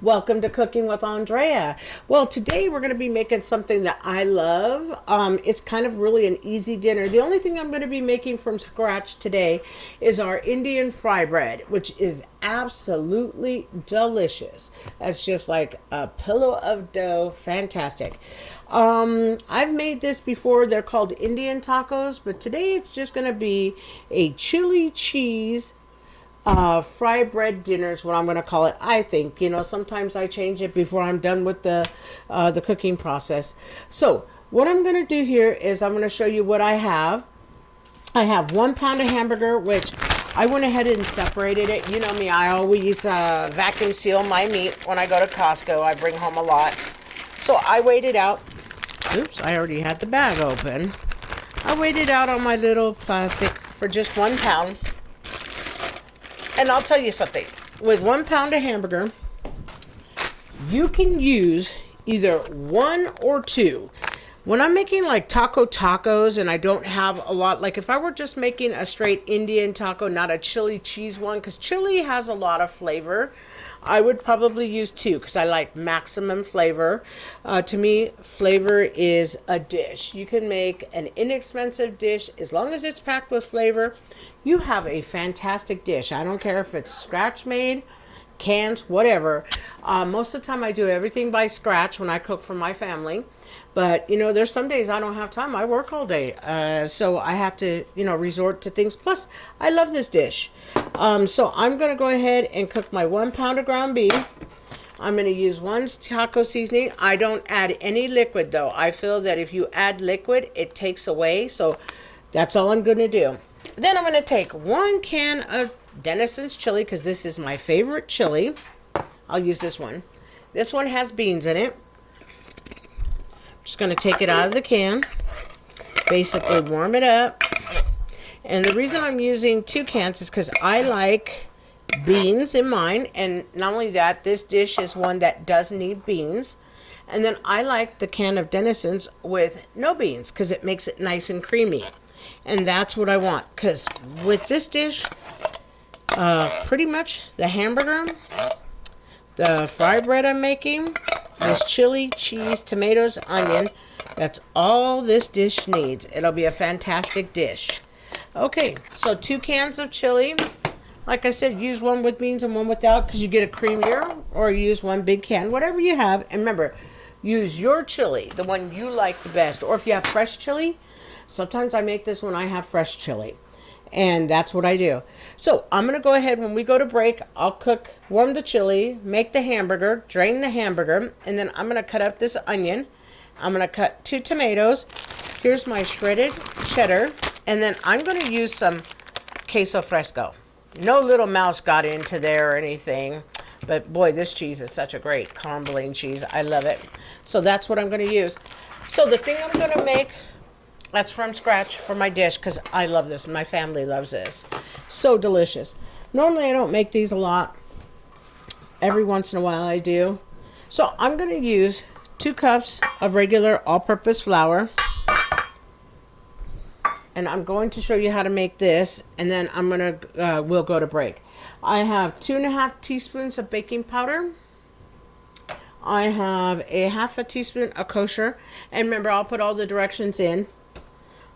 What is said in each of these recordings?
Welcome to Cooking with Andrea. Well, today we're going to be making something that I love. It's kind of really an easy dinner. The only thing I'm going to be making from scratch today is our Indian fry bread, which is absolutely delicious. That's just like a pillow of dough. Fantastic. I've made this before. They're called Indian tacos, but today it's just going to be a chili cheese fry bread dinner is what I'm going to call it. I think, sometimes I change it before I'm done with the cooking process. So what I'm going to do here is I'm going to show you what I have. I have 1 pound of hamburger, which I went ahead and separated it. You know me, I always vacuum seal my meat when I go to Costco. I bring home a lot. So I weighed it out. Oops, I already had the bag open. I weighed it out on my little plastic for just 1 pound. And I'll tell you something. With 1 pound of hamburger, you can use either one or two. When I'm making like tacos and I don't have a lot, like if I were just making a straight Indian taco, not a chili cheese one, because chili has a lot of flavor, I would probably use two because I like maximum flavor. To me, flavor is a dish. You can make an inexpensive dish as long as it's packed with flavor. You have a fantastic dish. I don't care if it's scratch made, cans, whatever. Most of the time I do everything by scratch when I cook for my family. But, there's some days I don't have time. I work all day. So I have to, resort to things. Plus, I love this dish. So I'm going to go ahead and cook my 1 pound of ground beef. I'm going to use one taco seasoning. I don't add any liquid, though. I feel that if you add liquid, it takes away. So that's all I'm going to do. Then I'm going to take 1 can of Dennison's chili, because this is my favorite chili. I'll use this one. This one has beans in it. Just going to take it out of the can, basically warm it up. And the reason I'm using 2 cans is because I like beans in mine. And not only that, this dish is one that does need beans. And then I like the can of Dennison's with no beans because it makes it nice and creamy. And that's what I want, because with this dish, pretty much the hamburger, the fry bread I'm making, this chili, cheese, tomatoes, onion, that's all this dish needs. It'll be a fantastic dish. Okay, so 2 cans of chili. Like I said, use one with beans and one without because you get a creamier, or use one big can, whatever you have. And remember, use your chili, the one you like the best. Or if you have fresh chili, sometimes I make this when I have fresh chili. And that's what I do. So I'm going to go ahead, when we go to break, I'll warm the chili, make the hamburger, drain the hamburger, and then I'm going to cut up this onion. I'm going to cut 2 tomatoes. Here's my shredded cheddar. And then I'm going to use some queso fresco. No little mouse got into there or anything. But boy, this cheese is such a great carameling cheese. I love it. So that's what I'm going to use. So the thing I'm going to make, that's from scratch for my dish, because I love this. My family loves this. So delicious. Normally I don't make these a lot. Every once in a while I do. So I'm going to use 2 cups of regular all-purpose flour. And I'm going to show you how to make this. And then we'll go to break. I have 2.5 teaspoons of baking powder. I have a 1/2 teaspoon of kosher. And remember, I'll put all the directions in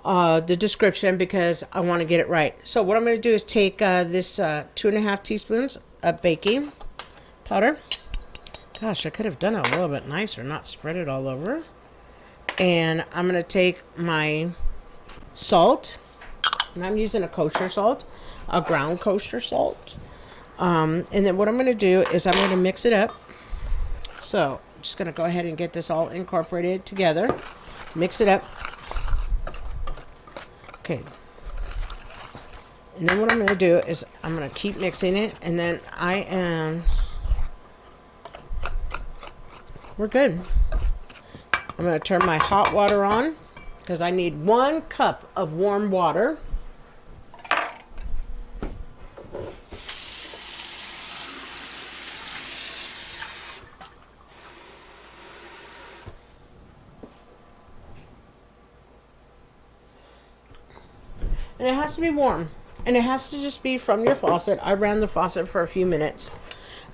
the description because I want to get it right. So what I'm going to do is take this 2.5 teaspoons of baking powder. Gosh, I could have done it a little bit nicer, not spread it all over. And I'm going to take my salt, and I'm using a kosher salt, a ground kosher salt. And then what I'm going to do is I'm going to mix it up. So I'm just going to go ahead and get this all incorporated together. Mix it up. Okay. And then what I'm going to do is I'm going to keep mixing it, and then we're good. I'm going to turn my hot water on because I need 1 cup of warm water. And it has to be warm. And it has to just be from your faucet. I ran the faucet for a few minutes.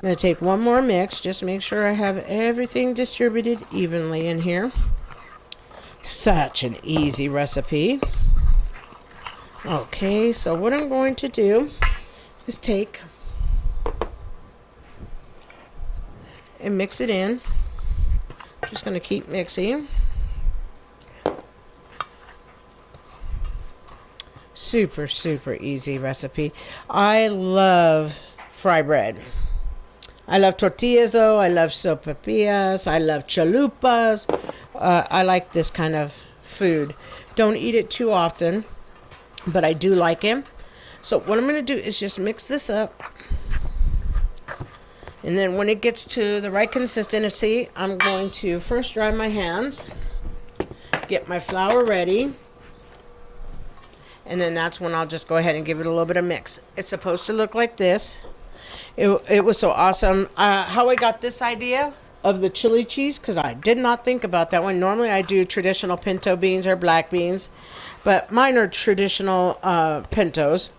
going to take one more mix. Just make sure I have everything distributed evenly in here. Such an easy recipe. Okay, so what I'm going to do is take and mix it in. Just going to keep mixing. Super, super easy recipe. I love fry bread. I love tortillas though. I love sopapillas. I love chalupas. I like this kind of food. Don't eat it too often, but I do like it. So what I'm going to do is just mix this up. And then when it gets to the right consistency, I'm going to first dry my hands, get my flour ready, and then that's when I'll just go ahead and give it a little bit of mix. It's supposed to look like this. It was so awesome. How I got this idea of the chili cheese, because I did not think about that one. Normally I do traditional pinto beans or black beans, but mine are traditional pintos.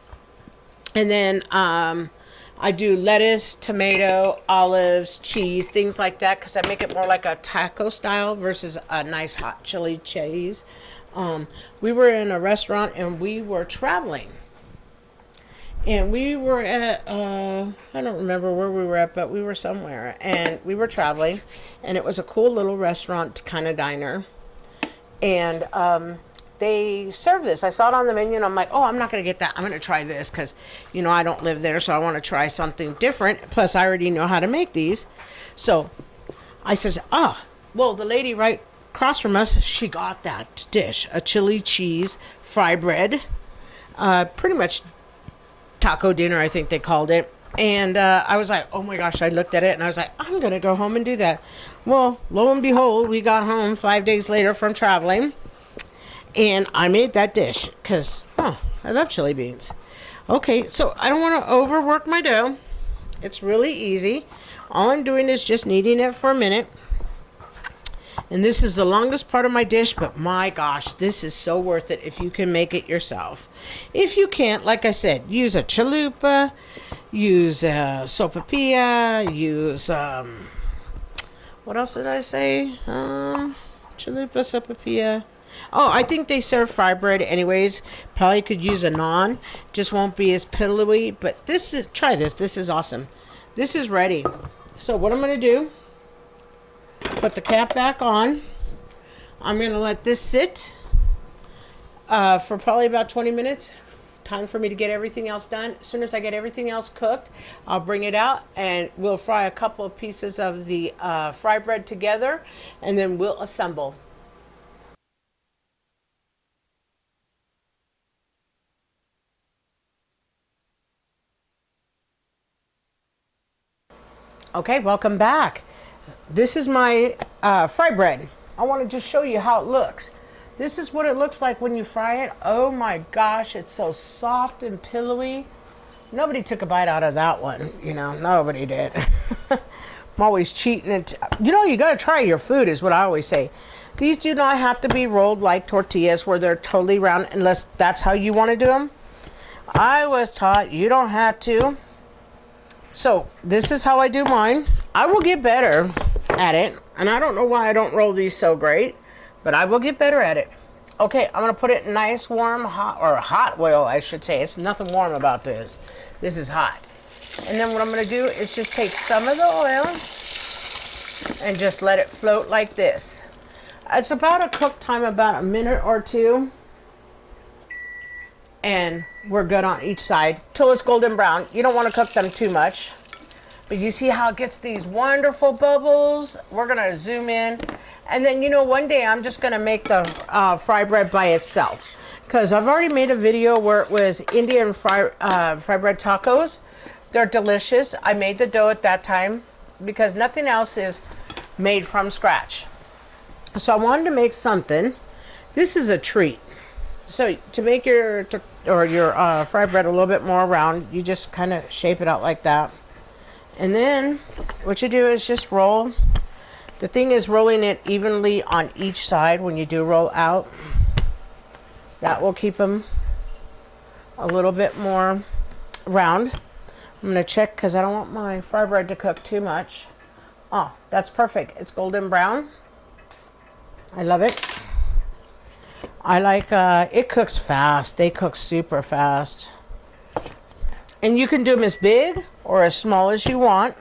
And then I do lettuce, tomato, olives, cheese, things like that, because I make it more like a taco style versus a nice hot chili cheese. We were in a restaurant and we were traveling. And we were at, I don't remember where we were at, but we were somewhere. And we were traveling. And it was a cool little restaurant kind of diner. And they served this. I saw it on the menu and I'm like, oh, I'm not going to get that. I'm going to try this because, you know, I don't live there. So I want to try something different. Plus, I already know how to make these. So I says, well, the lady right across from us, she got that dish. A chili cheese fry bread. Pretty much taco dinner, I think they called it. And I was like, oh my gosh, I looked at it and I was like, I'm going to go home and do that. Well, lo and behold, we got home 5 days later from traveling. And I made that dish because, I love chili beans. Okay, so I don't want to overwork my dough. It's really easy. All I'm doing is just kneading it for a minute. And this is the longest part of my dish, but my gosh, this is so worth it if you can make it yourself. If you can't, like I said, use a chalupa, use a sopapilla, use, what else did I say? Chalupa, sopapilla. Oh, I think they serve fry bread anyways. Probably could use a naan. Just won't be as pillowy. But try this. This is awesome. This is ready. So what I'm going to do, put the cap back on. I'm going to let this sit for probably about 20 minutes. Time for me to get everything else done. As soon as I get everything else cooked, I'll bring it out and we'll fry a couple of pieces of the fry bread together and then we'll assemble. Okay, welcome back. This is my fry bread. I want to just show you how it looks. This is what it looks like when you fry it. Oh my gosh, it's so soft and pillowy. Nobody took a bite out of that one. You know, nobody did. I'm always cheating it. You know, you got to try your food is what I always say. These do not have to be rolled like tortillas where they're totally round unless that's how you want to do them. I was taught you don't have to. So this is how I do mine. I will get better at it. And I don't know why I don't roll these so great, but I will get better at it. Okay, I'm going to put it in nice warm hot oil, I should say. It's nothing warm about this. This is hot. And then what I'm going to do is just take some of the oil and just let it float like this. It's about a cook time, about a minute or two. And we're good on each side till it's golden brown. You don't want to cook them too much. But you see how it gets these wonderful bubbles? We're going to zoom in. And then, you know, one day I'm just going to make the fry bread by itself. Because I've already made a video where it was Indian fry bread tacos. They're delicious. I made the dough at that time because nothing else is made from scratch. So I wanted to make something. This is a treat. So to make your fry bread a little bit more round, you just kind of shape it out like that. And then what you do is just roll. The thing is rolling it evenly on each side when you do roll out. That will keep them a little bit more round. I'm going to check because I don't want my fry bread to cook too much. Oh, that's perfect. It's golden brown. I love it. I like, it cooks fast. They cook super fast. And you can do them as big or as small as you want.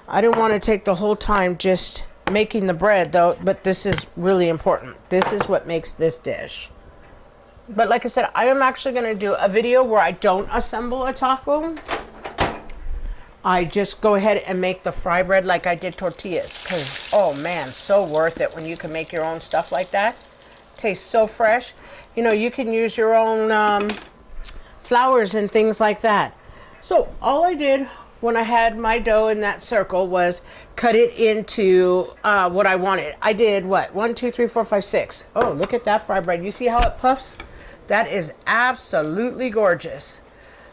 I didn't want to take the whole time just making the bread though, but this is really important. This is what makes this dish. But like I said, I am actually going to do a video where I don't assemble a taco. I just go ahead and make the fry bread like I did tortillas. Because, oh man, so worth it when you can make your own stuff like that. Tastes so fresh. You know, you can use your own flours and things like that. So all I did when I had my dough in that circle was cut it into what I wanted. I did what? 1, 2, 3, 4, 5, 6. Oh, look at that fry bread. You see how it puffs? That is absolutely gorgeous.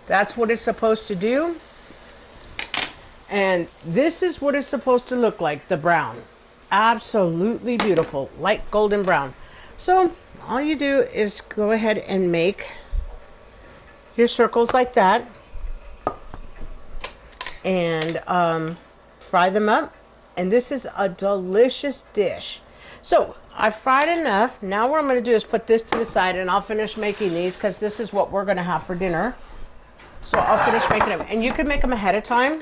That's what it's supposed to do. And this is what it's supposed to look like, the brown. Absolutely beautiful, light golden brown. So all you do is go ahead and make your circles like that. And fry them up. And this is a delicious dish. So I fried enough. Now what I'm going to do is put this to the side and I'll finish making these because this is what we're going to have for dinner. So I'll finish making them. And you can make them ahead of time.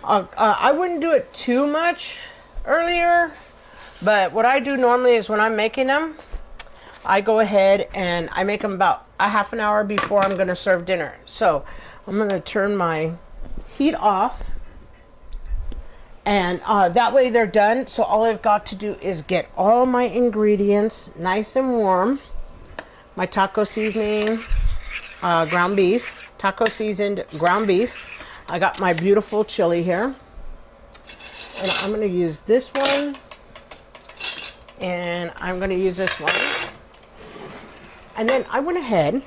I wouldn't do it too much earlier, but what I do normally is when I'm making them, I go ahead and I make them about a half an hour before I'm going to serve dinner. So I'm going to turn my heat off, and that way they're done. So all I've got to do is get all my ingredients nice and warm. My taco seasoning, ground beef, taco seasoned ground beef. I got my beautiful chili here, and I'm going to use this one, and I'm going to use this one. And then I went ahead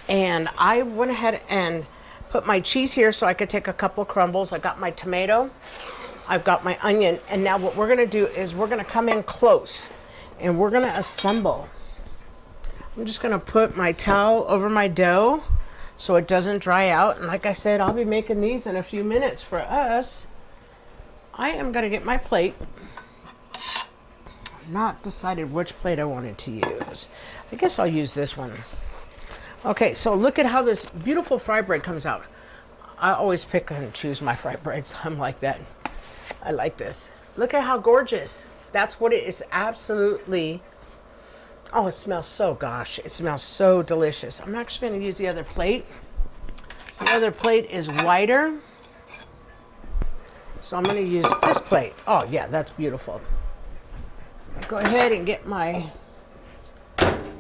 and put my cheese here so I could take a couple crumbles. I got my tomato, I've got my onion, and now what we're going to do is we're going to come in close and we're going to assemble. I'm just going to put my towel over my dough so it doesn't dry out. And like I said, I'll be making these in a few minutes for us. I am going to get my plate. I've not decided which plate I wanted to use. I guess I'll use this one. Okay, so look at how this beautiful fry bread comes out. I always pick and choose my fry breads. I'm like that. I like this. Look at how gorgeous. That's what it is. Absolutely. Oh, it smells so, gosh, it smells so delicious. I'm actually going to use the other plate. The other plate is wider. So I'm going to use this plate. Oh, yeah, that's beautiful. Go ahead and get my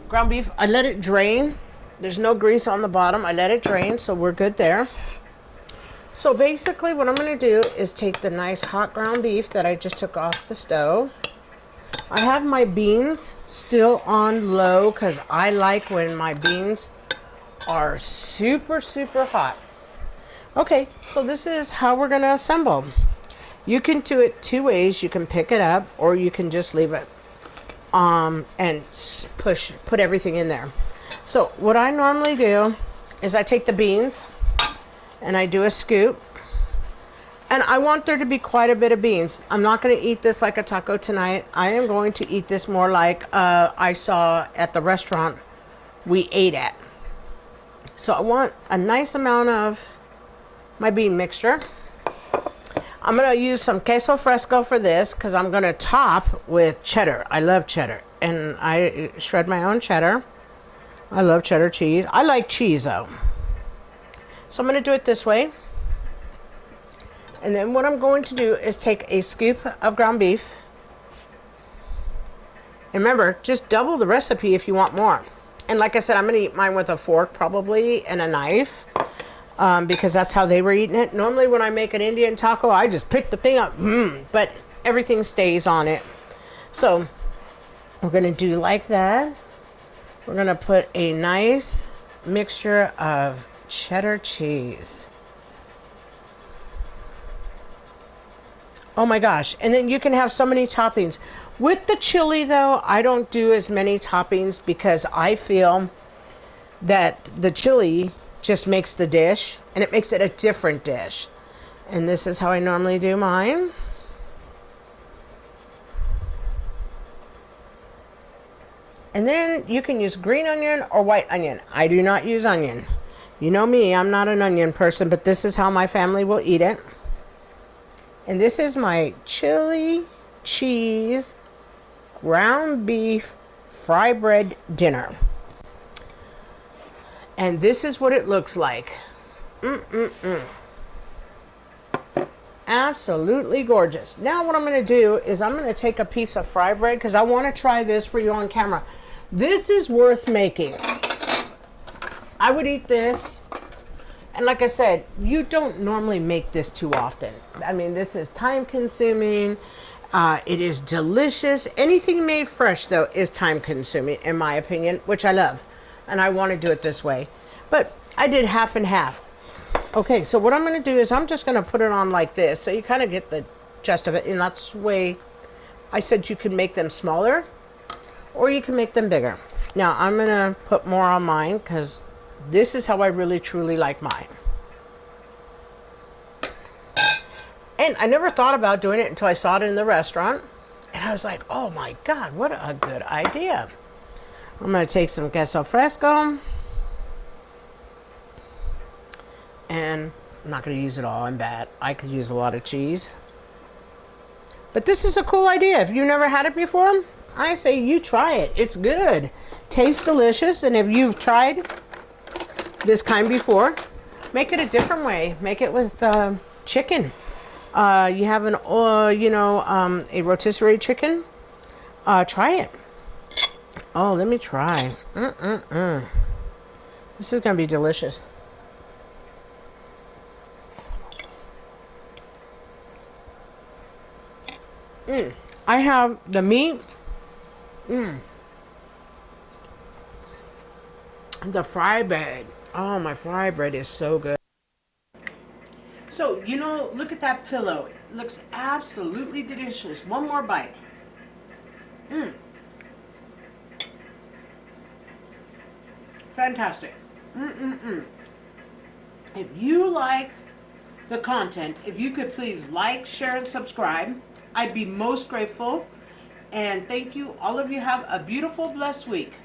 ground beef. I let it drain. There's no grease on the bottom. I let it drain, so we're good there. So basically what I'm going to do is take the nice hot ground beef that I just took off the stove. I have my beans still on low because I like when my beans are super, super hot. Okay, so this is how we're going to assemble. You can do it two ways. You can pick it up or you can just leave it and put everything in there. So what I normally do is I take the beans and I do a scoop. And I want there to be quite a bit of beans. I'm not going to eat this like a taco tonight. I am going to eat this more like I saw at the restaurant we ate at. So I want a nice amount of my bean mixture. I'm going to use some queso fresco for this because I'm going to top with cheddar. I love cheddar. And I shred my own cheddar. I love cheddar cheese. I like cheese though. So I'm going to do it this way. And then what I'm going to do is take a scoop of ground beef. And remember, just double the recipe if you want more. And like I said, I'm going to eat mine with a fork probably and a knife. Because that's how they were eating it. Normally when I make an Indian taco, I just pick the thing up. But everything stays on it. So we're going to do like that. We're going to put a nice mixture of cheddar cheese. Oh my gosh. And then you can have so many toppings. With the chili though, I don't do as many toppings because I feel that the chili just makes the dish, and it makes it a different dish. And this is how I normally do mine. And then you can use green onion or white onion. I do not use onion. You know me, I'm not an onion person, but this is how my family will eat it. And this is my chili cheese ground beef fry bread dinner. And this is what it looks like. Absolutely gorgeous. Now what I'm going to do is I'm going to take a piece of fry bread because I want to try this for you on camera. This is worth making. I would eat this. And like I said, you don't normally make this too often. I mean, this is time consuming. It is delicious. Anything made fresh, though, is time consuming, in my opinion, which I love. And I want to do it this way. But I did half and half. Okay, so what I'm going to do is I'm just going to put it on like this. So you kind of get the gist of it. And that's the way I said you can make them smaller or you can make them bigger. Now, I'm going to put more on mine because this is how I really, truly like mine. And I never thought about doing it until I saw it in the restaurant. And I was like, oh my God, what a good idea. I'm going to take some queso fresco. And I'm not going to use it all. I'm bad. I could use a lot of cheese. But this is a cool idea. If you've never had it before, I say you try it. It's good. Tastes delicious. And if you've tried this kind before, make it a different way. Make it with chicken. You have an, a rotisserie chicken. Try it. Oh, let me try. This is going to be delicious. I have the meat. The fry bread. Oh, my fry bread is so good. So, look at that pillow. It looks absolutely delicious. One more bite. Fantastic. If you like the content, if you could please like, share, and subscribe, I'd be most grateful. And thank you. All of you have a beautiful, blessed week.